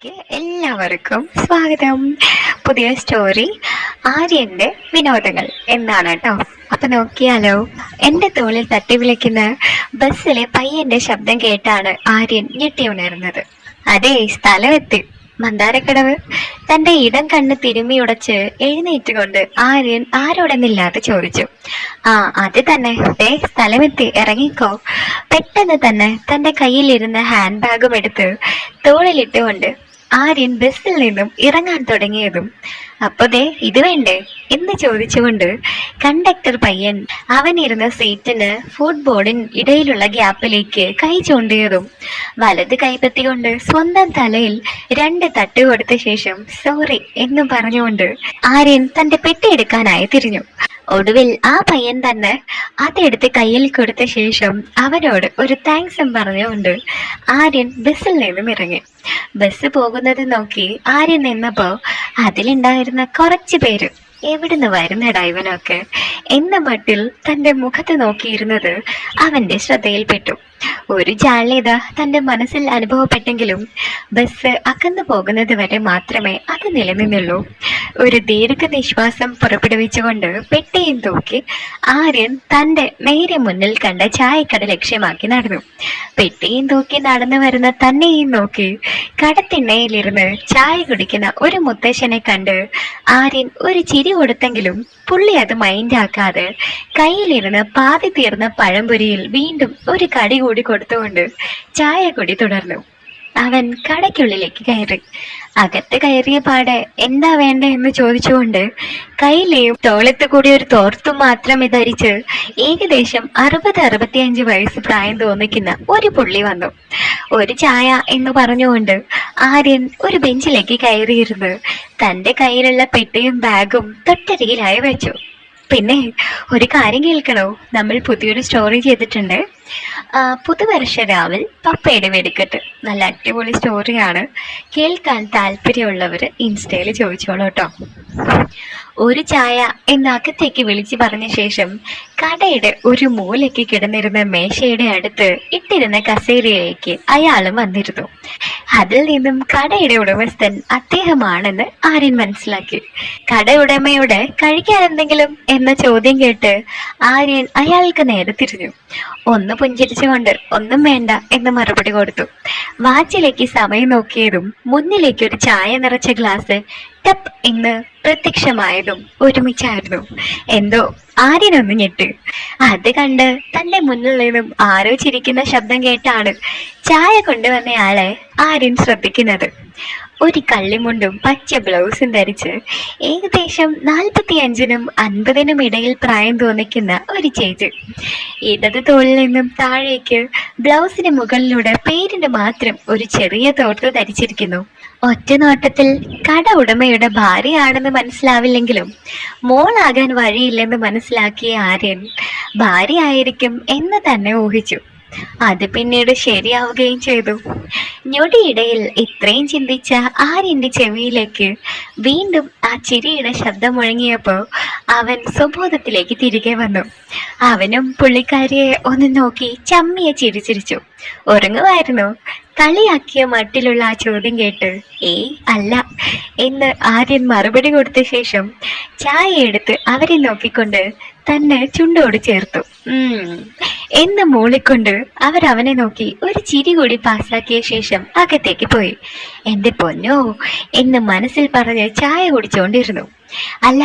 ക്ക് എല്ലാവർക്കും സ്വാഗതം. പുതിയ സ്റ്റോറി ആര്യന്റെ വിനോദങ്ങൾ എന്നാണ് കേട്ടോ. അപ്പൊ നോക്കിയാലോ. എന്റെ തോളിൽ തട്ടി വിളിക്കുന്ന ബസ്സിലെ പയ്യന്റെ ശബ്ദം കേട്ടാണ് ആര്യൻ ഞെട്ടി ഉണർന്നത്. അതെ, സ്ഥലമെത്തി. മന്ദാരക്കടവ്. തന്റെ ഇടം കണ്ണ് തിരുമ്മിയുടച്ച് എഴുന്നേറ്റുകൊണ്ട് ആര്യൻ ആരോടെന്നില്ലാതെ ചോദിച്ചു. ആ, അത് തന്നെ. സ്ഥലമെത്തി, ഇറങ്ങിക്കോ. പെട്ടെന്ന് തന്നെ തന്റെ കയ്യിലിരുന്ന ഹാൻഡ് ബാഗും എടുത്ത് തോളിലിട്ടുകൊണ്ട് ആര്യൻ ബസ്സിൽ നിന്നും ഇറങ്ങാൻ തുടങ്ങിയതും അപ്പൊ ഇത് വേണ്ടേ എന്ന് ചോദിച്ചുകൊണ്ട് കണ്ടക്ടർ പയ്യൻ അവനിരുന്ന സീറ്റിന് ഫുട്ബോർഡിന് ഇടയിലുള്ള ഗ്യാപ്പിലേക്ക് കൈ ചൂണ്ടിയതും വലത് കൈപ്പത്തിക്കൊണ്ട് സ്വന്തം തലയിൽ 2 തട്ട് കൊടുത്ത ശേഷം സോറി എന്നും പറഞ്ഞുകൊണ്ട് ആര്യൻ തന്റെ പെട്ടി എടുക്കാനായി തിരിഞ്ഞു. ഒടുവിൽ ആ പയ്യൻ തന്നെ അതെടുത്ത് കയ്യിൽ കൊടുത്ത ശേഷം അവനോട് ഒരു താങ്ക്സും പറഞ്ഞുകൊണ്ട് ആര്യൻ ബസ്സിൽ നിന്നും ഇറങ്ങി. ബസ് പോകുന്നത് നോക്കി ആര്യൻ നിന്നപ്പോ അതിലുണ്ടായിരുന്ന കുറച്ചു പേര് എവിടുന്ന് വരുന്നടാ ഇവനൊക്കെ എന്ന മട്ടിൽ തന്റെ മുഖത്ത് നോക്കിയിരുന്നത് അവന്റെ ശ്രദ്ധയിൽപ്പെട്ടു. ഒരു ജാള്യത തന്റെ മനസ്സിൽ അനുഭവപ്പെട്ടെങ്കിലും ബസ് അകന്നു പോകുന്നത് വരെ മാത്രമേ അത് നിലനിന്നുള്ളൂ. ഒരു ദീർഘനിശ്വാസം പുറപ്പെടുവിച്ചുകൊണ്ട് പെട്ടിയും തൂക്കി ആര്യൻ തന്റെ നേരെ മുന്നിൽ കണ്ട ചായക്കട ലക്ഷ്യമാക്കി നടന്നു. പെട്ടിയും തൂക്കി നടന്നു വരുന്ന തന്നെയും നോക്കി കടത്തിണ്ണയിലിരുന്ന് ചായ കുടിക്കുന്ന ഒരു മുത്തശ്ശനെ കണ്ട് ആര്യൻ ഒരു ചിരി കൊടുത്തെങ്കിലും പുള്ളി അത് മൈൻഡാക്കാതെ കയ്യിലിരുന്ന് പാതി തീർന്ന പഴംപൊരിയിൽ വീണ്ടും ഒരു കടി കൂടി കൊടുത്തുകൊണ്ട് ചായ കുടി തുടർന്നു. അവൻ കടയ്ക്കുള്ളിലേക്ക് കയറി. അകത്ത് കയറിയ പാടെ എന്താ വേണ്ട എന്ന് ചോദിച്ചുകൊണ്ട് കയ്യിലെയും തോളത്ത് കൂടി ഒരു തോർത്തും മാത്രമേ ധരിച്ച് ഏകദേശം 60-65 വയസ്സ് പ്രായം തോന്നിക്കുന്ന ഒരു പുള്ളി വന്നു. ഒരു ചായ എന്ന് പറഞ്ഞുകൊണ്ട് ആര്യൻ ഒരു ബെഞ്ചിലേക്ക് കയറിയിരുന്ന് തന്റെ കയ്യിലുള്ള പെട്ടിയും ബാഗും തൊട്ടരികിലായി വെച്ചു. പിന്നെ ഒരു കാര്യം കേൾക്കണോ, നമ്മൾ പുതിയൊരു സ്റ്റോറി ചെയ്തിട്ടുണ്ട്. പുതുവർഷ രാവിൽ പപ്പയുടെ വെടിക്കെട്ട്. നല്ല അടിപൊളി സ്റ്റോറിയാണ്. കേൾക്കാൻ താല്പര്യമുള്ളവർ ഇൻസ്റ്റയിൽ ചോദിച്ചോളൂ കേട്ടോ. ഒരു ചായ എന്ന അകത്തേക്ക് വിളിച്ചു പറഞ്ഞ ശേഷം കടയുടെ ഒരു മൂലയ്ക്ക് കിടന്നിരുന്ന മേശയുടെ അടുത്ത് ഇട്ടിരുന്ന കസേരയിലേക്ക് അയാളും വന്നിരുന്നു. അതിൽ നിന്നും കടയുടെ ഉടമസ്ഥൻ അദ്ദേഹമാണെന്ന് ആര്യൻ മനസ്സിലാക്കി. കട ഉടമയുടെ കഴിക്കാൻ എന്തെങ്കിലും എന്ന ചോദ്യം കേട്ട് ആര്യൻ അയാൾക്ക് നേരെ തിരിഞ്ഞു. ഒന്ന് പുഞ്ചിരിച്ചുകൊണ്ട് ഒന്നും വേണ്ട എന്ന് മറുപടി കൊടുത്തു. വാച്ചിലേക്ക് സമയം നോക്കിയതും മുന്നിലേക്ക് ഒരു ചായ നിറച്ച ഗ്ലാസ് ടപ്പ് എന്ന് പ്രത്യക്ഷമായതും ഒരുമിച്ചായിരുന്നു. എന്തോ ആര്യനൊന്ന് ഞെട്ട്. അത് കണ്ട് തന്റെ മുന്നിൽ നിന്നും ആരോ ചിരിക്കുന്ന ശബ്ദം കേട്ടാണ് ചായ കൊണ്ടുവന്നയാളെ ആര്യൻ ശ്രദ്ധിക്കുന്നത്. ഒരു കള്ളിമുണ്ടും പച്ച ബ്ലൗസും ധരിച്ച് ഏകദേശം 45-നും 50-നും ഇടയിൽ പ്രായം തോന്നിക്കുന്ന ഒരു ചേച്ചി. ഇടത് തോളിൽ നിന്നും താഴേക്ക് ബ്ലൗസിന് മുകളിലൂടെ പേരിന് മാത്രം ഒരു ചെറിയ തോർത്ത് ധരിച്ചിരിക്കുന്നു. ഒറ്റ നോട്ടത്തിൽ കട ഉടമയുടെ ഭാര്യയാണെന്ന് മനസ്സിലാവില്ലെങ്കിലും മോളാകാൻ വഴിയില്ലെന്ന് മനസ്സിലാക്കിയ ആര്യൻ ഭാര്യയായിരിക്കും എന്ന് തന്നെ ഊഹിച്ചു. അത് പിന്നീട് ശരിയാവുകയും ചെയ്തു. ഞൊടിയിടയിൽ ഇത്രയും ചിന്തിച്ച ആര്യന്റെ ചെവിയിലേക്ക് വീണ്ടും ആ ചിരിയുടെ ശബ്ദം മുഴങ്ങിയപ്പോ അവൻ സ്വബോധത്തിലേക്ക് തിരികെ വന്നു. അവനും പുള്ളിക്കാരിയെ ഒന്ന് നോക്കി ചമ്മിയെ ചിരിച്ചിരിച്ചു. ഉറങ്ങുമായിരുന്നു. കളിയാക്കിയ മട്ടിലുള്ള ആ ചോദ്യം കേട്ട് അല്ല എന്ന് ആര്യൻ മറുപടി കൊടുത്ത ശേഷം ചായ എടുത്ത് അവരെ നോക്കിക്കൊണ്ട് തന്നെ ചുണ്ടോട് ചേർത്തു. എന്ന് മൂളിക്കൊണ്ട് അവരവനെ നോക്കി ഒരു ചിരി കൂടി പാസാക്കിയ ശേഷം അകത്തേക്ക് പോയി. എന്റെ പൊന്നോ എന്ന് മനസ്സിൽ പറഞ്ഞ് ചായ കുടിച്ചോണ്ടിരുന്നു. അല്ല,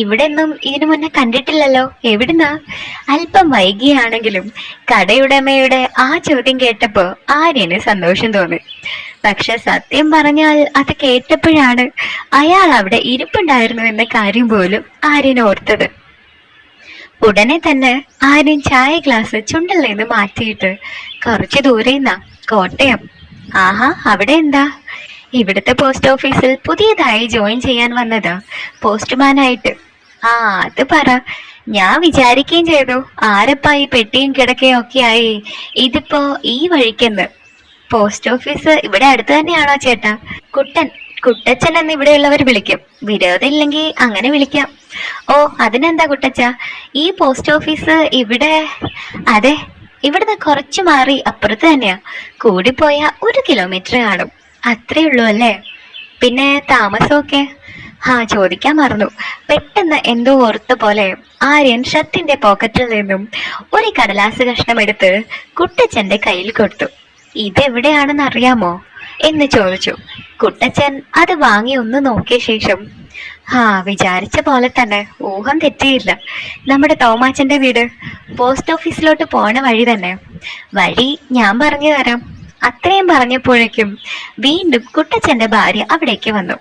ഇവിടെ ഒന്നും ഇതിനു മുന്നേ കണ്ടിട്ടില്ലല്ലോ, എവിടുന്നാ? അല്പം വൈകിയാണെങ്കിലും കടയുടമയുടെ ആ ചോദ്യം കേട്ടപ്പോ ആര്യന് സന്തോഷം തോന്നി. പക്ഷെ സത്യം പറഞ്ഞാൽ അത് കേട്ടപ്പോഴാണ് അയാൾ അവിടെ ഇരിപ്പുണ്ടായിരുന്നു എന്ന കാര്യം പോലും ആര്യൻ ഓർത്തത്. ഉടനെ തന്നെ ആര്യൻ ചായ ഗ്ലാസ് ചുണ്ടിൽ നിന്ന് മാറ്റിയിട്ട് കുറച്ചു ദൂരെ കോട്ടയം. ആഹാ, അവിടെ എന്താ? ഇവിടുത്തെ പോസ്റ്റ് ഓഫീസിൽ പുതിയതായി ജോയിൻ ചെയ്യാൻ വന്നത് പോസ്റ്റ്മാനായിട്ട്. അത് പറ. ഞാൻ വിചാരിക്കുകയും ചെയ്തു ആരപ്പാ ഈ പെട്ടിയും കിടക്കയും ഒക്കെ ആയി ഇതിപ്പോ ഈ വഴിക്കെന്ന്. പോസ്റ്റ് ഓഫീസ് ഇവിടെ അടുത്ത് തന്നെയാണോ ചേട്ടാ? കുട്ടച്ചൻ എന്ന് ഇവിടെയുള്ളവർ വിളിക്കും. വിരോധം ഇല്ലെങ്കിൽ അങ്ങനെ വിളിക്കാം. ഓ, അതിനെന്താ കുട്ടച്ച, ഈ പോസ്റ്റ് ഓഫീസ് ഇവിടെ? അതെ, ഇവിടുന്ന് കുറച്ചു മാറി അപ്പുറത്ത് തന്നെയാ. കൂടിപ്പോയ 1 കിലോമീറ്റർ കാണും. അത്രേ ഉള്ളൂ അല്ലേ? പിന്നെ താമസമൊക്കെ? ചോദിക്കാൻ മറന്നു. പെട്ടെന്ന് എന്തോ ഓർത്ത പോലെ ആര്യൻ ഷർട്ടിന്റെ പോക്കറ്റിൽ നിന്നും ഒരു കടലാസ് കഷ്ണം എടുത്ത് കുട്ടച്ചന്റെ കയ്യിൽ കൊടുത്തു. ഇതെവിടെയാണെന്ന് അറിയാമോ എന്ന് ചോദിച്ചു. കുട്ടച്ചൻ അത് വാങ്ങി ഒന്ന് നോക്കിയ ശേഷം, വിചാരിച്ച പോലെ തന്നെ, ഊഹം തെറ്റിയില്ല. നമ്മുടെ തോമാച്ചന്റെ വീട് പോസ്റ്റ് ഓഫീസിലോട്ട് പോണ വഴി തന്നെ. വഴി ഞാൻ പറഞ്ഞു തരാം. അത്രയും പറഞ്ഞപ്പോഴേക്കും വീണ്ടും കുട്ടച്ചന്റെ ഭാര്യ അവിടേക്ക് വന്നു.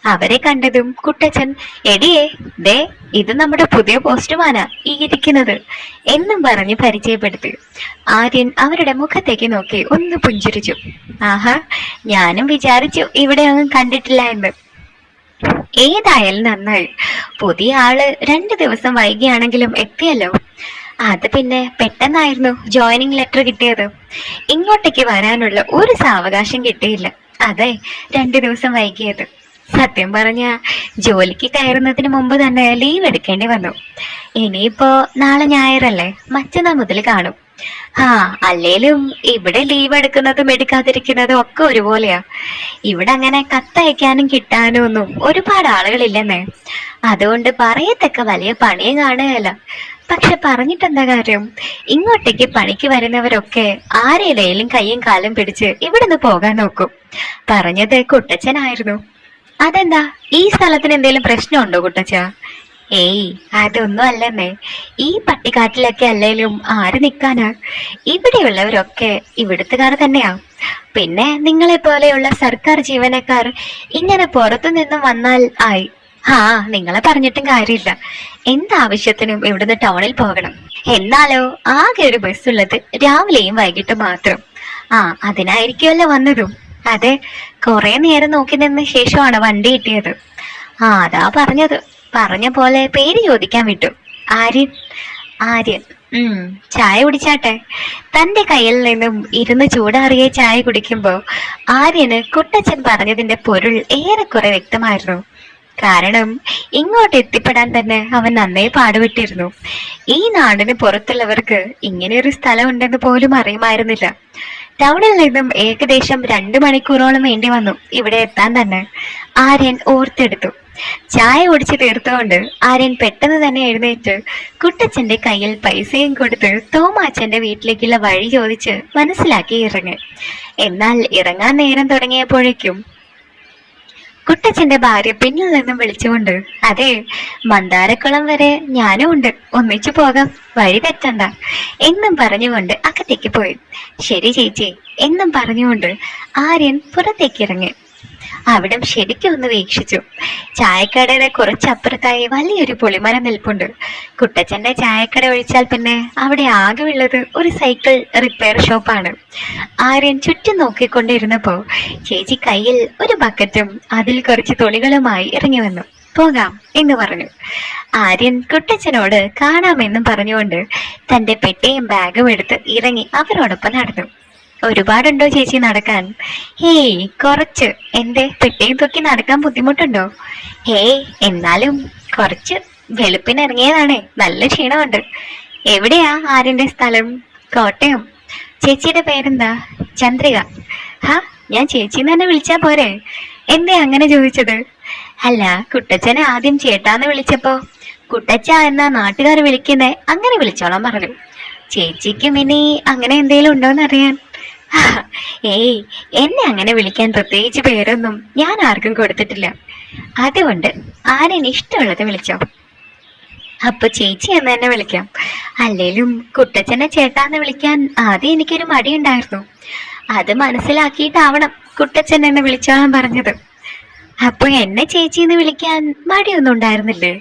അവരെ കണ്ടതും കുട്ടച്ചൻ, എടിയേ, ദേ ഇത് നമ്മുടെ പുതിയ പോസ്റ്റ്മാനാ ഈ ഇരിക്കുന്നത് എന്നും പറഞ്ഞ് പരിചയപ്പെടുത്തി. ആര്യൻ അവരുടെ മുഖത്തേക്ക് നോക്കി ഒന്ന് പുഞ്ചിരിച്ചു. ആഹാ, ഞാനും വിചാരിച്ചു ഇവിടെ ഒന്നും കണ്ടിട്ടില്ല എന്ന്. ഏതായാലും നന്നായി. പുതിയ ആള് 2 ദിവസം വൈകിയാണെങ്കിലും എത്തിയല്ലോ. അത് പിന്നെ പെട്ടെന്നായിരുന്നു ജോയിനിങ് ലെറ്റർ കിട്ടിയത്. ഇങ്ങോട്ടേക്ക് വരാനുള്ള ഒരു സാവകാശം കിട്ടിയില്ല. അതെ 2 ദിവസം വൈകിയത്. സത്യം പറഞ്ഞ ജോലിക്ക് കയറുന്നതിന് മുമ്പ് തന്നെ ലീവ് എടുക്കേണ്ടി വന്നു. ഇനിയിപ്പോ നാളെ ഞായറല്ലേ, മറ്റന്നാൾ മുതൽ കാണും. അല്ലേലും ഇവിടെ ലീവ് എടുക്കുന്നതും എടുക്കാതിരിക്കുന്നതും ഒക്കെ ഒരുപോലെയാ. ഇവിടെ അങ്ങനെ കത്തയക്കാനും കിട്ടാനും ഒന്നും ഒരുപാട് ആളുകളില്ലെന്നേ. അതുകൊണ്ട് പറയത്തക്ക വലിയ പണിയും കാണുകയല്ല. പക്ഷെ പറഞ്ഞിട്ടെന്താ കാര്യം? ഇങ്ങോട്ടേക്ക് പണിക്ക് വരുന്നവരൊക്കെ ആരെയിലും കയ്യും കാലും പിടിച്ച് ഇവിടുന്ന് പോകാൻ നോക്കും. പറഞ്ഞത് കുട്ടച്ചനായിരുന്നു. അതെന്താ, ഈ സ്ഥലത്തിന് എന്തെങ്കിലും പ്രശ്നമുണ്ടോ കുട്ടച്ച? ഏയ്, അതൊന്നും അല്ലെന്നേ. ഈ പട്ടിക്കാട്ടിലൊക്കെ അല്ലേലും ആര് നിക്കാനാ? ഇവിടെയുള്ളവരൊക്കെ ഇവിടുത്തുകാർ തന്നെയാ. പിന്നെ നിങ്ങളെ പോലെയുള്ള സർക്കാർ ജീവനക്കാർ ഇങ്ങനെ പുറത്തു നിന്നും വന്നാൽ ആയി. നിങ്ങളെ പറഞ്ഞിട്ടും കാര്യമില്ല. എന്താവശ്യത്തിനും ഇവിടുന്ന് ടൗണിൽ പോകണം. എന്നാലോ ആകെ ഒരു ബസ് ഉള്ളത് രാവിലെയും വൈകിട്ടും മാത്രം. അതിനായിരിക്കുമല്ലോ വന്നതും. അതെ, കുറെ നേരം നോക്കി നിന്ന ശേഷമാണ് വണ്ടി കിട്ടിയത്. അതാ പറഞ്ഞത്. പറഞ്ഞ പോലെ പേര് ചോദിക്കാൻ വിട്ടു. ആര്യൻ. ആര്യൻ. ചായ കുടിച്ചാട്ടെ. തന്റെ കയ്യിൽ നിന്നും ഇരുന്ന് ചൂടാറിയ ചായ കുടിക്കുമ്പോ ആര്യന് കുട്ടച്ചൻ പറഞ്ഞതിന്റെ പൊരുൾ ഏറെക്കുറെ വ്യക്തമായിരുന്നു. കാരണം ഇങ്ങോട്ട് എത്തിപ്പെടാൻ തന്നെ അവൻ നന്നേ പാടുപെട്ടിരുന്നു. ഈ നാടിന് പുറത്തുള്ളവർക്ക് ഇങ്ങനെയൊരു സ്ഥലം ഉണ്ടെന്ന് പോലും അറിയുമായിരുന്നില്ല. ടൗണിൽ നിന്നും ഏകദേശം 2 മണിക്കൂറോളം വേണ്ടി വന്നു ഇവിടെ എത്താൻ തന്നെ. ആര്യൻ ഓർത്തെടുത്തു. ചായ കുടിച്ച് തീർത്തുകൊണ്ട് ആര്യൻ പെട്ടെന്ന് തന്നെ എഴുന്നേറ്റ് കുട്ടച്ചന്റെ കയ്യിൽ പൈസയും കൊടുത്ത് തോമാച്ചന്റെ വീട്ടിലേക്കുള്ള വഴി ചോദിച്ച് മനസ്സിലാക്കി ഇറങ്ങി. എന്നാൽ ഇറങ്ങാൻ നേരം തുടങ്ങിയപ്പോഴേക്കും കുട്ടച്ചന്റെ ഭാര്യ പിന്നിൽ നിന്നും വിളിച്ചുകൊണ്ട്, അതെ, മന്ദാരക്കുളം വരെ ഞാനും ഉണ്ട്, ഒന്നിച്ചു പോകാം, വഴി തെറ്റണ്ട എന്നും പറഞ്ഞുകൊണ്ട് അകത്തേക്ക് പോയി. ശരി ചേച്ചി എന്നും പറഞ്ഞുകൊണ്ട് ആര്യൻ പുറത്തേക്ക് ഇറങ്ങി. അവിടം ശരിക്കും ഒന്ന് വീക്ഷിച്ചു. ചായക്കടയുടെ കുറച്ചപ്പുറത്തായി വലിയൊരു പുളിമരം നിൽപ്പുണ്ട്. കുട്ടച്ചന്റെ ചായക്കട ഒഴിച്ചാൽ പിന്നെ അവിടെ ആകെ ഉള്ളത് ഒരു സൈക്കിൾ റിപ്പയർ ഷോപ്പാണ്. ആര്യൻ ചുറ്റും നോക്കിക്കൊണ്ടിരുന്നപ്പോ ചേച്ചി കയ്യിൽ ഒരു ബക്കറ്റും അതിൽ കുറച്ച് തുണികളുമായി ഇറങ്ങി വന്നു. പോകാം എന്ന് പറഞ്ഞു. ആര്യൻ കുട്ടച്ചനോട് കാണാമെന്നും പറഞ്ഞുകൊണ്ട് തന്റെ പെട്ടിയും ബാഗും എടുത്ത് ഇറങ്ങി അവരോടൊപ്പം നടന്നു. ഒരുപാടുണ്ടോ ചേച്ചി നടക്കാൻ? ഹേയ്, കുറച്ച്. എന്റെ പെട്ടിയും തൂക്കി നടക്കാൻ ബുദ്ധിമുട്ടുണ്ടോ? ഹേയ്, എന്നാലും കുറച്ച്. വെളുപ്പിന് ഇറങ്ങിയതാണേ, നല്ല ക്ഷീണമുണ്ട്. എവിടെയാ ആര്യന്റെ സ്ഥലം? കോട്ടയം. ചേച്ചിയുടെ പേരെന്താ? ചന്ദ്രിക. ഞാൻ ചേച്ചിന്ന് തന്നെ വിളിച്ചാ പോരെ? എന്തേ അങ്ങനെ ചോദിച്ചത്? അല്ല, കുട്ടച്ചനെ ആദ്യം ചേട്ടാന്ന് വിളിച്ചപ്പോ കുട്ടച്ച എന്നാ നാട്ടുകാർ വിളിക്കുന്നേ, അങ്ങനെ വിളിച്ചോളാൻ പറഞ്ഞു. ചേച്ചിക്കും ഇനി അങ്ങനെ എന്തേലും ഉണ്ടോന്ന് അറിയാൻ. ഏയ്, എന്നെ അങ്ങനെ വിളിക്കാൻ പ്രത്യേകിച്ച് പേരൊന്നും ഞാൻ ആർക്കും കൊടുത്തിട്ടില്ല. അതുകൊണ്ട് ആര്യൻ ഇഷ്ടമുള്ളത് വിളിച്ചോ. അപ്പൊ ചേച്ചി എന്ന് തന്നെ വിളിക്കാം. അല്ലേലും കുട്ടച്ചനെ ചേട്ടാന്ന് വിളിക്കാൻ ആദ്യം എനിക്കൊരു മടിയുണ്ടായിരുന്നു. അത് മനസ്സിലാക്കിയിട്ടാവണം കുട്ടച്ചൻ എന്നെ വിളിച്ചോളാൻ പറഞ്ഞത്. അപ്പൊ എന്നെ ചേച്ചിന്ന് വിളിക്കാൻ മടിയൊന്നും ഉണ്ടായിരുന്നില്ലേ?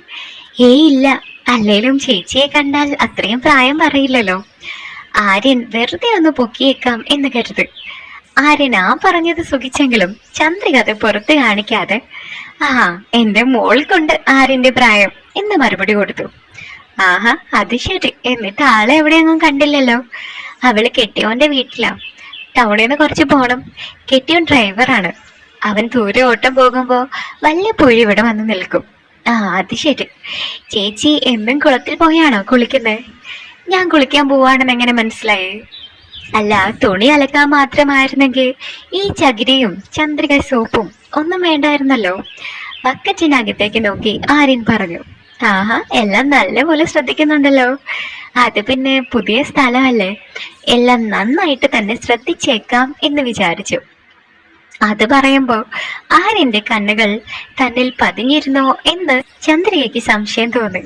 ഏയ് ഇല്ല. അല്ലേലും ചേച്ചിയെ കണ്ടാൽ അത്രയും പ്രായം പറയില്ലല്ലോ. ആര്യൻ വെറുതെ ഒന്ന് പൊക്കിയേക്കാം എന്ന് കരുത്. ആര്യൻ പറഞ്ഞത് സുഖിച്ചെങ്കിലും ചന്ദ്രിക അത് പുറത്ത് കാണിക്കാതെ, എന്റെ മോൾക്കുണ്ട് ആര്യന്റെ പ്രായം എന്ന് മറുപടി കൊടുത്തു. അത് ശരി. എന്നിട്ട് ആളെ എവിടെയൊന്നും കണ്ടില്ലല്ലോ. അവള് കെട്ടിയോന്റെ വീട്ടിലാ. ടൗണിൽ നിന്ന് കുറച്ച് പോണം. കെട്ടിയോൻ ഡ്രൈവറാണ്. അവൻ ദൂരെ ഓട്ടം പോകുമ്പോ വല്ലപ്പോഴും ഇവിടെ വന്ന് നിൽക്കും. അത് ശരി. ചേച്ചി എന്നും കുളത്തിൽ പോയാണോ കുളിക്കുന്നത്? ഞാൻ കുളിക്കാൻ പോവാണെന്ന് എങ്ങനെ മനസ്സിലായി? അല്ല, തുണി അലക്കാൻ മാത്രമായിരുന്നെങ്കിൽ ഈ ചകിരിയും ചന്ദ്രിക സോപ്പും ഒന്നും വേണ്ടായിരുന്നല്ലോ. ബക്കറ്റിനകത്തേക്ക് നോക്കി ആര്യൻ പറഞ്ഞു. ആഹാ, എല്ലാം നല്ലപോലെ ശ്രദ്ധിക്കുന്നുണ്ടല്ലോ. അത് പിന്നെ പുതിയ സ്ഥലമല്ലേ, എല്ലാം നന്നായിട്ട് തന്നെ ശ്രദ്ധിച്ചേക്കാം എന്ന് വിചാരിച്ചു. അത് പറയുമ്പോ ആര്യന്റെ കണ്ണുകൾ തന്നിൽ പതിഞ്ഞിരുന്നോ എന്ന് ചന്ദ്രികയ്ക്ക് സംശയം തോന്നി.